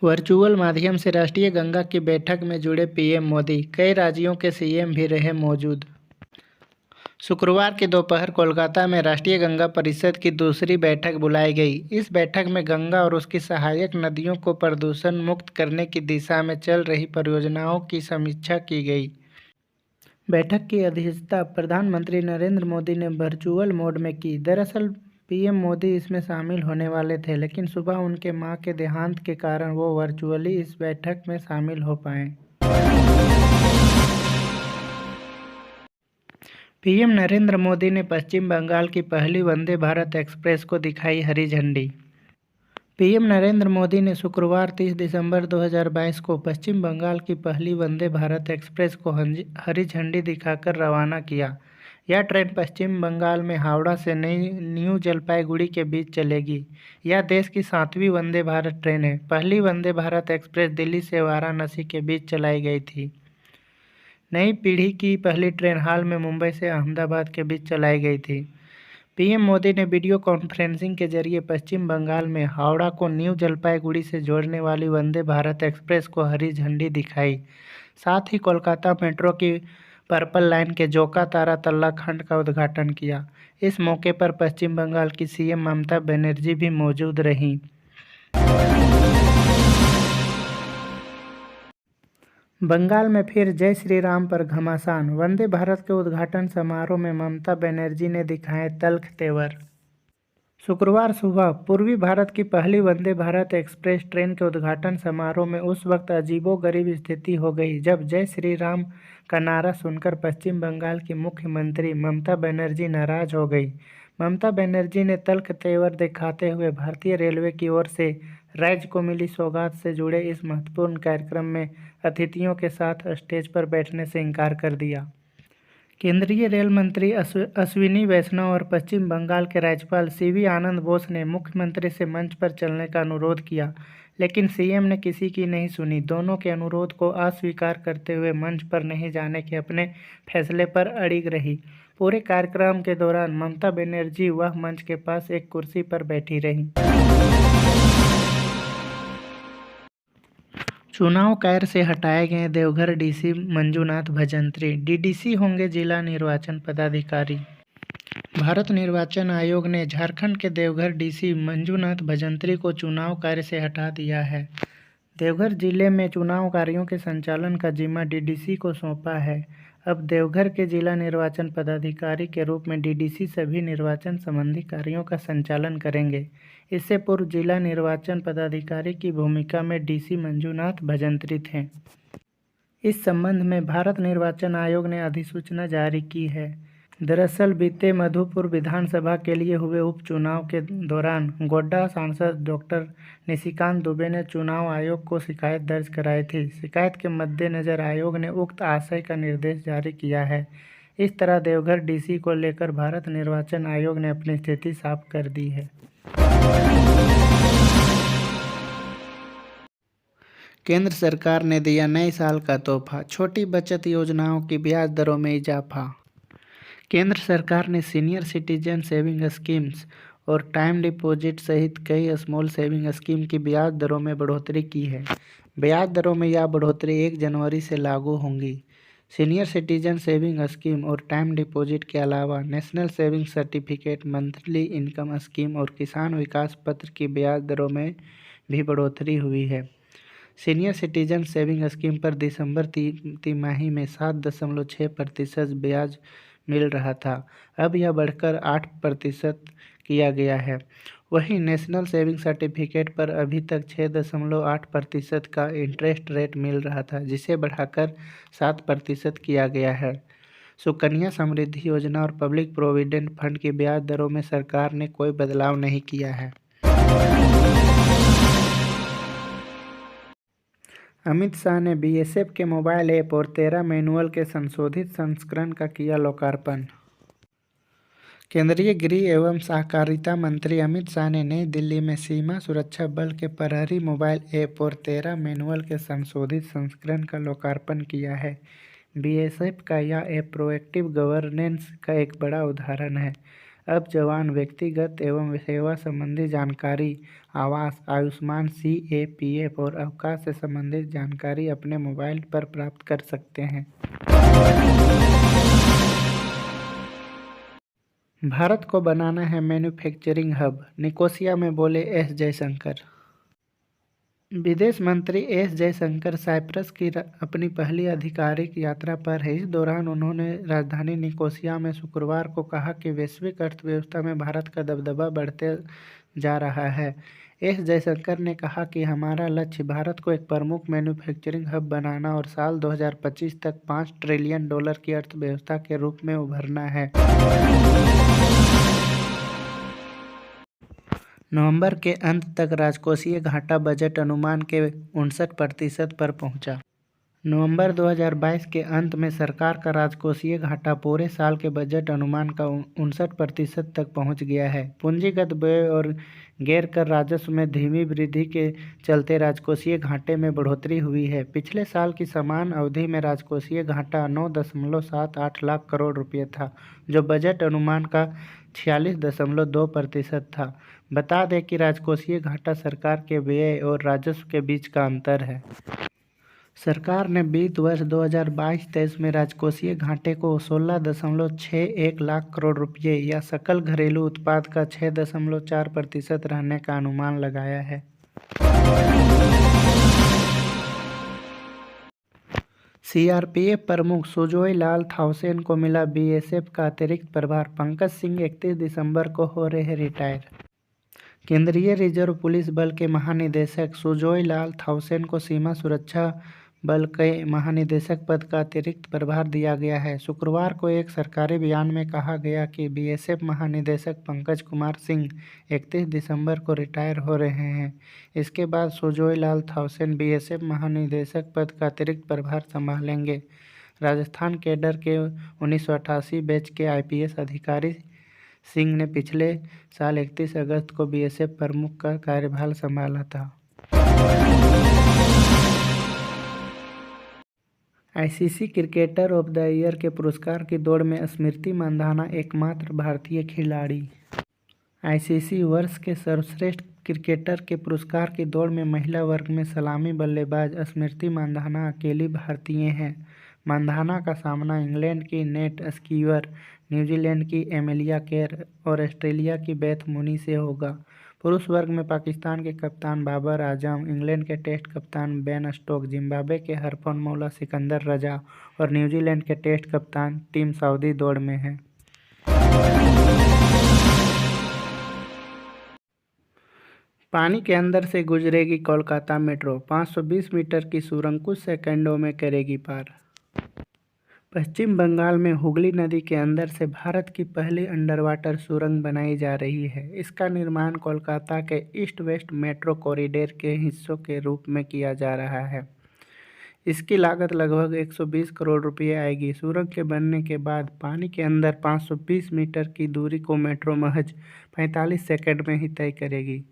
Virtual माध्यम से राष्ट्रीय गंगा की बैठक में जुड़े पीएम मोदी, कई राज्यों के सीएम भी रहे मौजूद। शुक्रवार की दोपहर कोलकाता में राष्ट्रीय गंगा परिषद की दूसरी बैठक बुलाई गई। इस बैठक में गंगा और उसकी सहायक नदियों को प्रदूषण मुक्त करने की दिशा में चल रही परियोजनाओं की समीक्षा की गई। बैठक की अध्यक्षता प्रधानमंत्री नरेंद्र मोदी ने वर्चुअल मोड में की। दरअसल पीएम मोदी इसमें शामिल होने वाले थे, लेकिन सुबह उनके मां के देहांत के कारण वो वर्चुअली इस बैठक में शामिल हो पाए। पीएम नरेंद्र मोदी ने पश्चिम बंगाल की पहली वंदे भारत एक्सप्रेस को दिखाई हरी झंडी। पीएम नरेंद्र मोदी ने शुक्रवार 30 दिसंबर 2022 को पश्चिम बंगाल की पहली वंदे भारत एक्सप्रेस को हरी झंडी दिखाकर रवाना किया। यह ट्रेन पश्चिम बंगाल में हावड़ा से न्यू जलपाईगुड़ी के बीच चलेगी। यह देश की 7वीं वंदे भारत ट्रेन है। पहली वंदे भारत एक्सप्रेस दिल्ली से वाराणसी के बीच चलाई गई थी। नई पीढ़ी की पहली ट्रेन हाल में मुंबई से अहमदाबाद के बीच चलाई गई थी। पीएम मोदी ने वीडियो कॉन्फ्रेंसिंग के जरिए पश्चिम बंगाल में हावड़ा को न्यू जलपाईगुड़ी से जोड़ने वाली वंदे भारत एक्सप्रेस को हरी झंडी दिखाई। साथ ही कोलकाता मेट्रो की पर्पल लाइन के जोका तारा तल्ला खंड का उद्घाटन किया। इस मौके पर पश्चिम बंगाल की सीएम ममता बनर्जी भी मौजूद रहीं। बंगाल में फिर जय श्री राम पर घमासान। वंदे भारत के उद्घाटन समारोह में ममता बनर्जी ने दिखाए तल्ख तेवर। शुक्रवार सुबह पूर्वी भारत की पहली वंदे भारत एक्सप्रेस ट्रेन के उद्घाटन समारोह में उस वक्त अजीबोगरीब स्थिति हो गई जब जय श्री राम का नारा सुनकर पश्चिम बंगाल की मुख्यमंत्री ममता बनर्जी नाराज हो गई। ममता बनर्जी ने तल्ख तेवर दिखाते हुए भारतीय रेलवे की ओर से राज्य को मिली सौगात से जुड़े इस महत्वपूर्ण कार्यक्रम में अतिथियों के साथ स्टेज पर बैठने से इनकार कर दिया। केंद्रीय रेल मंत्री अश्विनी वैष्णव और पश्चिम बंगाल के राज्यपाल सीवी आनंद बोस ने मुख्यमंत्री से मंच पर चलने का अनुरोध किया, लेकिन सीएम ने किसी की नहीं सुनी। दोनों के अनुरोध को अस्वीकार करते हुए मंच पर नहीं जाने के अपने फैसले पर अड़िग रही। पूरे कार्यक्रम के दौरान ममता बनर्जी वह मंच के पास एक कुर्सी पर बैठी रहीं। चुनाव कार्य से हटाए गए देवघर डीसी मंजूनाथ भजंत्री, डीडीसी होंगे जिला निर्वाचन पदाधिकारी। भारत निर्वाचन आयोग ने झारखंड के देवघर डीसी मंजूनाथ भजंत्री को चुनाव कार्य से हटा दिया है। देवघर जिले में चुनाव कार्यों के संचालन का जिम्मा डीडीसी को सौंपा है। अब देवघर के जिला निर्वाचन पदाधिकारी के रूप में डीडीसी सभी निर्वाचन संबंधी कार्यों का संचालन करेंगे। इससे पूर्व जिला निर्वाचन पदाधिकारी की भूमिका में डीसी मंजूनाथ भजंत्री थे। इस संबंध में भारत निर्वाचन आयोग ने अधिसूचना जारी की है। दरअसल बीते मधुपुर विधानसभा के लिए हुए उपचुनाव के दौरान गोड्डा सांसद डॉक्टर निशिकांत दुबे ने चुनाव आयोग को शिकायत दर्ज कराई थी। शिकायत के मद्देनजर आयोग ने उक्त आशय का निर्देश जारी किया है। इस तरह देवघर डीसी को लेकर भारत निर्वाचन आयोग ने अपनी स्थिति साफ कर दी है। केंद्र सरकार ने दिया नए साल का तोहफा, छोटी बचत योजनाओं की ब्याज दरों में इजाफा। केंद्र सरकार ने सीनियर सिटीजन सेविंग स्कीम्स और टाइम डिपॉजिट सहित कई स्मॉल सेविंग स्कीम की ब्याज दरों में बढ़ोतरी की है। ब्याज दरों में यह बढ़ोतरी 1 जनवरी से लागू होंगी। सीनियर सिटीजन सेविंग स्कीम और टाइम डिपॉजिट के अलावा national saving certificate, monthly income scheme और किसान विकास पत्र की ब्याज दरों में भी बढ़ोतरी हुई है। सीनियर सिटीजन सेविंग स्कीम पर दिसंबर तिमाही में 7.6% ब्याज मिल रहा था, अब यह बढ़कर 8% किया गया है। वहीं नेशनल सेविंग सर्टिफिकेट पर अभी तक 6.8% का इंटरेस्ट रेट मिल रहा था, जिसे बढ़ाकर 7% किया गया है। सुकन्या समृद्धि योजना और पब्लिक प्रोविडेंट फंड की ब्याज दरों में सरकार ने कोई बदलाव नहीं किया है। अमित शाह ने बीएसएफ के मोबाइल ऐप और 13 मैनुअल के संशोधित संस्करण का किया लोकार्पण। केंद्रीय गृह एवं सहकारिता मंत्री अमित शाह ने नई दिल्ली में सीमा सुरक्षा बल के प्रहरी मोबाइल ऐप और 13 मैनुअल के संशोधित संस्करण का लोकार्पण किया है। बीएसएफ का यह ऐप प्रोएक्टिव गवर्नेंस का एक बड़ा उदाहरण है। अब जवान व्यक्तिगत एवं सेवा संबंधी जानकारी, आवास, आयुष्मान, CAPF और अवकाश से संबंधित जानकारी अपने मोबाइल पर प्राप्त कर सकते हैं। भारत को बनाना है मैन्युफैक्चरिंग हब, निकोसिया में बोले एस जयशंकर। विदेश मंत्री एस जयशंकर साइप्रस की अपनी पहली आधिकारिक यात्रा पर है। इस दौरान उन्होंने राजधानी निकोसिया में शुक्रवार को कहा कि वैश्विक अर्थव्यवस्था में भारत का दबदबा बढ़ते जा रहा है। एस जयशंकर ने कहा कि हमारा लक्ष्य भारत को एक प्रमुख मैन्युफैक्चरिंग हब बनाना और साल 2025 तक $5 ट्रिलियन की अर्थव्यवस्था के रूप में उभरना है। नवंबर के अंत तक राजकोषीय घाटा बजट अनुमान के 59% पर पहुंचा। नवंबर 2022 के अंत में सरकार का राजकोषीय घाटा पूरे साल के बजट अनुमान का 59% तक पहुंच गया है। पूंजीगत व्यय और गैर कर राजस्व में धीमी वृद्धि के चलते राजकोषीय घाटे में बढ़ोतरी हुई है। पिछले साल की समान अवधि में राजकोषीय घाटा 9.78 लाख करोड़ रुपये था, जो बजट अनुमान का 46.2% था। बता दें कि राजकोषीय घाटा सरकार के व्यय और राजस्व के बीच का अंतर है। सरकार ने वित्त वर्ष 2022-23 में राजकोषीय घाटे को 16.61 लाख करोड़ रुपये या सकल घरेलू उत्पाद का 6.4% रहने का अनुमान लगाया है। CRPF प्रमुख सुजोय लाल थाउसेन को मिला BSF का अतिरिक्त प्रभार। पंकज सिंह 31 दिसंबर को हो रहे रिटायर। केंद्रीय रिजर्व पुलिस बल के महानिदेशक सुजोय लाल थाउसेन को सीमा सुरक्षा बल के महानिदेशक पद का अतिरिक्त प्रभार दिया गया है। शुक्रवार को एक सरकारी बयान में कहा गया कि BSF महानिदेशक पंकज कुमार सिंह 31 दिसंबर को रिटायर हो रहे हैं। इसके बाद सुजोय लाल थाउसेन BSF महानिदेशक पद का अतिरिक्त प्रभार संभालेंगे। राजस्थान कैडर के 1988 बैच के IPS अधिकारी सिंह ने पिछले साल 31 अगस्त को BSF प्रमुख का कार्यभार संभाला था। ICC cricketer of the year के पुरस्कार की दौड़ में स्मृति मंधाना एकमात्र भारतीय खिलाड़ी। ICC वर्ष के सर्वश्रेष्ठ क्रिकेटर के पुरस्कार की दौड़ में महिला वर्ग में सलामी बल्लेबाज स्मृति मंधाना अकेली भारतीय हैं। मंधाना का सामना इंग्लैंड की नेट स्कीवर, न्यूजीलैंड की एमिलिया केर और ऑस्ट्रेलिया की बेथ मुनी से होगा। पुरुष वर्ग में पाकिस्तान के कप्तान बाबर आजम, इंग्लैंड के टेस्ट कप्तान बेन स्टोक, जिम्बाब्वे के हरफनमौला सिकंदर रजा और न्यूजीलैंड के टेस्ट कप्तान टिम साउदी दौड़ में हैं। पानी के अंदर से गुजरेगी कोलकाता मेट्रो, 520 मीटर की सुरंग कुछ सेकंडों में करेगी पार। पश्चिम बंगाल में हुगली नदी के अंदर से भारत की पहली अंडर वाटर सुरंग बनाई जा रही है। इसका निर्माण कोलकाता के ईस्ट वेस्ट मेट्रो कॉरिडोर के हिस्सों के रूप में किया जा रहा है। इसकी लागत लगभग 120 करोड़ रुपये आएगी। सुरंग के बनने के बाद पानी के अंदर 520 मीटर की दूरी को मेट्रो महज 45 सेकंड में ही तय करेगी।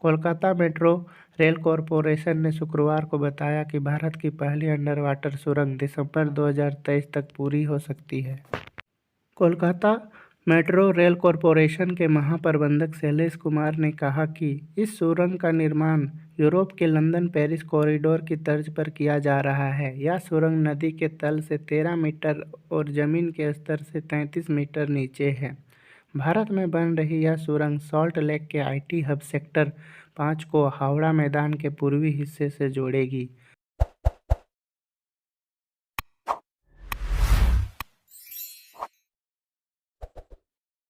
कोलकाता मेट्रो रेल कॉरपोरेशन ने शुक्रवार को बताया कि भारत की पहली अंडर वाटर सुरंग दिसंबर 2023 तक पूरी हो सकती है। कोलकाता मेट्रो रेल कॉरपोरेशन के महाप्रबंधक शैलेश कुमार ने कहा कि इस सुरंग का निर्माण यूरोप के लंदन पेरिस कॉरिडोर की तर्ज पर किया जा रहा है। यह सुरंग नदी के तल से 13 मीटर और जमीन के स्तर से 33 मीटर नीचे है। भारत में बन रही यह सुरंग सॉल्ट लेक के IT हब सेक्टर 5 को हावड़ा मैदान के पूर्वी हिस्से से जोड़ेगी।